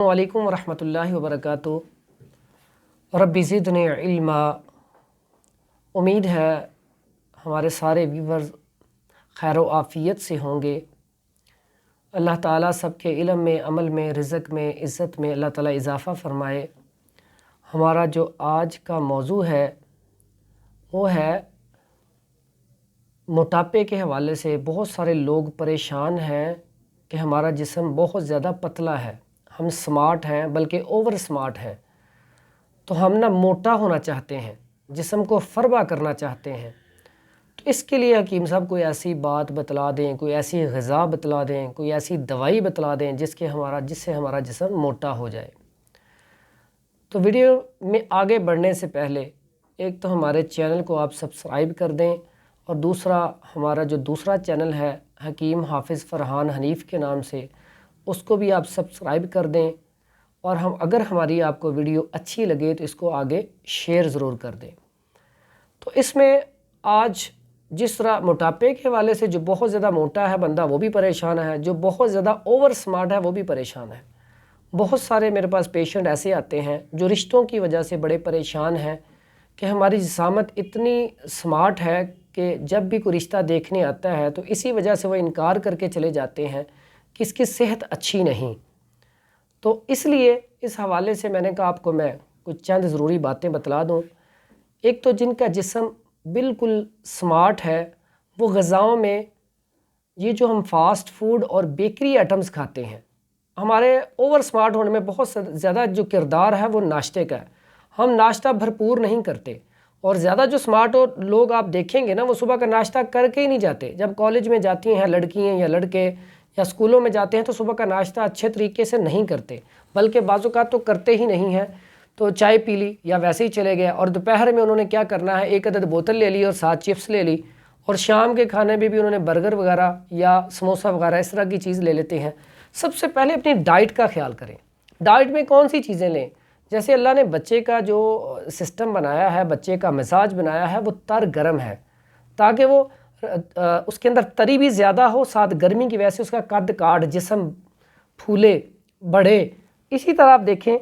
السلام علیکم ورحمۃ اللہ وبرکاتہ۔ رب زدنی علما۔ امید ہے ہمارے سارے ویورز خیر و عافیت سے ہوں گے۔ اللہ تعالیٰ سب کے علم میں، عمل میں، رزق میں، عزت میں اللہ تعالیٰ اضافہ فرمائے۔ ہمارا جو آج کا موضوع ہے وہ ہے موٹاپے کے حوالے سے۔ بہت سارے لوگ پریشان ہیں کہ ہمارا جسم بہت زیادہ پتلا ہے، ہم سمارٹ ہیں بلکہ اوور سمارٹ ہیں، تو ہم موٹا ہونا چاہتے ہیں، جسم کو فربا کرنا چاہتے ہیں۔ تو اس کے لیے حکیم صاحب کوئی ایسی بات بتلا دیں، کوئی ایسی غذا بتلا دیں، کوئی ایسی دوائی بتلا دیں جس سے ہمارا جسم موٹا ہو جائے۔ تو ویڈیو میں آگے بڑھنے سے پہلے ایک تو ہمارے چینل کو آپ سبسکرائب کر دیں، اور دوسرا ہمارا جو دوسرا چینل ہے حکیم حافظ فرحان حنیف کے نام سے، اس کو بھی آپ سبسکرائب کر دیں، اور اگر ہماری آپ کو ویڈیو اچھی لگے تو اس کو آگے شیئر ضرور کر دیں۔ تو اس میں آج جس طرح موٹاپے کے حوالے سے، جو بہت زیادہ موٹا ہے بندہ وہ بھی پریشان ہے، جو بہت زیادہ اوور سمارٹ ہے وہ بھی پریشان ہے۔ بہت سارے میرے پاس پیشنٹ ایسے آتے ہیں جو رشتوں کی وجہ سے بڑے پریشان ہیں کہ ہماری جسامت اتنی سمارٹ ہے کہ جب بھی کوئی رشتہ دیکھنے آتا ہے تو اسی وجہ سے وہ انکار کر کے چلے جاتے ہیں کہ اس کی صحت اچھی نہیں۔ تو اس لیے اس حوالے سے میں نے کہا آپ کو میں کچھ چند ضروری باتیں بتلا دوں۔ ایک تو جن کا جسم بالکل سمارٹ ہے، وہ غذاؤں میں یہ جو ہم فاسٹ فوڈ اور بیکری آئٹمز کھاتے ہیں، ہمارے اوور سمارٹ ہونے میں بہت زیادہ جو کردار ہے وہ ناشتے کا ہے۔ ہم ناشتہ بھرپور نہیں کرتے، اور زیادہ جو سمارٹ لوگ آپ دیکھیں گے نا، وہ صبح کا ناشتہ کر کے ہی نہیں جاتے۔ جب کالج میں جاتی ہیں لڑکیاں یا لڑکے یا اسکولوں میں جاتے ہیں تو صبح کا ناشتہ اچھے طریقے سے نہیں کرتے، بلکہ بعض اوقات تو کرتے ہی نہیں ہیں، تو چائے پی لی یا ویسے ہی چلے گئے، اور دوپہر میں انہوں نے کیا کرنا ہے، ایک عدد بوتل لے لی اور ساتھ چپس لے لی، اور شام کے کھانے میں بھی انہوں نے برگر وغیرہ یا سموسہ وغیرہ اس طرح کی چیز لے لیتے ہیں۔ سب سے پہلے اپنی ڈائٹ کا خیال کریں۔ ڈائٹ میں کون سی چیزیں لیں؟ جیسے اللہ نے بچے کا جو سسٹم بنایا ہے، بچے کا مزاج بنایا ہے، وہ تر گرم ہے، تاکہ وہ اس کے اندر تری بھی زیادہ ہو، ساتھ گرمی کی وجہ سے اس کا قد کاٹ، جسم پھولے بڑھے۔ اسی طرح آپ دیکھیں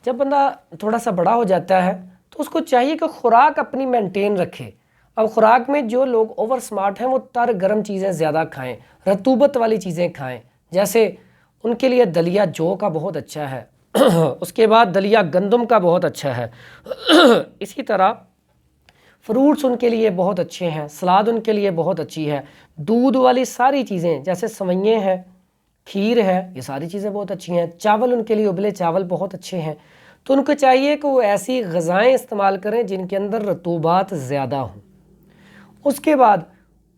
جب بندہ تھوڑا سا بڑا ہو جاتا ہے تو اس کو چاہیے کہ خوراک اپنی مینٹین رکھے۔ اب خوراک میں جو لوگ اوور سمارٹ ہیں وہ تر گرم چیزیں زیادہ کھائیں، رطوبت والی چیزیں کھائیں، جیسے ان کے لیے دلیا جو کا بہت اچھا ہے، اس کے بعد دلیا گندم کا بہت اچھا ہے، اسی طرح فروٹس ان کے لیے بہت اچھے ہیں، سلاد ان کے لیے بہت اچھی ہے، دودھ والی ساری چیزیں جیسے سوئیں ہیں، کھیر ہے، یہ ساری چیزیں بہت اچھی ہیں، چاول ان کے لیے ابلے چاول بہت اچھے ہیں۔ تو ان کو چاہیے کہ وہ ایسی غذائیں استعمال کریں جن کے اندر رطوبات زیادہ ہوں۔ اس کے بعد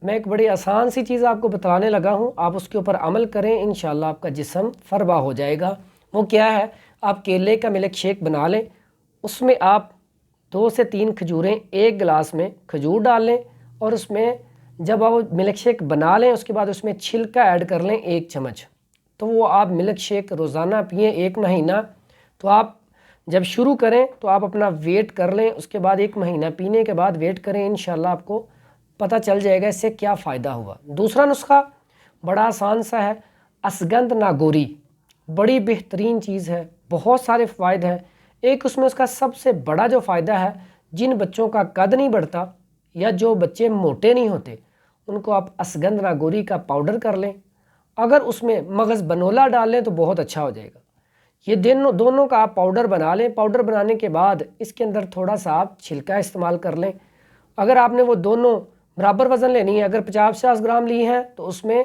میں ایک بڑی آسان سی چیز آپ کو بتانے لگا ہوں، آپ اس کے اوپر عمل کریں، انشاءاللہ آپ کا جسم فربا ہو جائے گا۔ وہ کیا ہے؟ آپ کیلے کا ملک شیک بنا لیں، اس میں آپ 2 سے 3 کھجوریں ایک گلاس میں کھجور ڈال لیں، اور اس میں جب آپ ملک شیک بنا لیں اس کے بعد اس میں چھلکا ایڈ کر لیں 1 چمچ، تو وہ آپ ملک شیک روزانہ پئیں 1 مہینہ۔ تو آپ جب شروع کریں تو آپ اپنا ویٹ کر لیں، اس کے بعد 1 مہینہ پینے کے بعد ویٹ کریں، انشاءاللہ آپ کو پتہ چل جائے گا اس سے کیا فائدہ ہوا۔ دوسرا نسخہ بڑا آسان سا ہے، اسگندھ ناگوری، بڑی بہترین چیز ہے، بہت سارے فوائد ہیں۔ ایک اس میں اس کا سب سے بڑا جو فائدہ ہے، جن بچوں کا قد نہیں بڑھتا یا جو بچے موٹے نہیں ہوتے، ان کو آپ اسگندھ ناگوری کا پاؤڈر کر لیں، اگر اس میں مغز بنولا ڈال لیں تو بہت اچھا ہو جائے گا۔ یہ دونوں کا آپ پاؤڈر بنا لیں، پاؤڈر بنانے کے بعد اس کے اندر تھوڑا سا آپ چھلکا استعمال کر لیں۔ اگر آپ نے وہ دونوں برابر وزن لینی ہے، اگر 50 گرام لی ہیں تو اس میں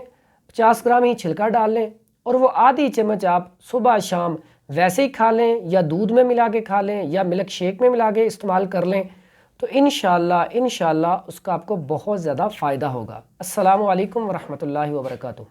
50 گرام ہی چھلکا ڈال لیں، اور وہ آدھی چمچ آپ صبح شام ویسے ہی کھا لیں، یا دودھ میں ملا کے کھا لیں، یا ملک شیک میں ملا کے استعمال کر لیں، تو انشاءاللہ اس کا آپ کو بہت زیادہ فائدہ ہوگا۔ السلام علیکم ورحمۃ اللہ وبرکاتہ۔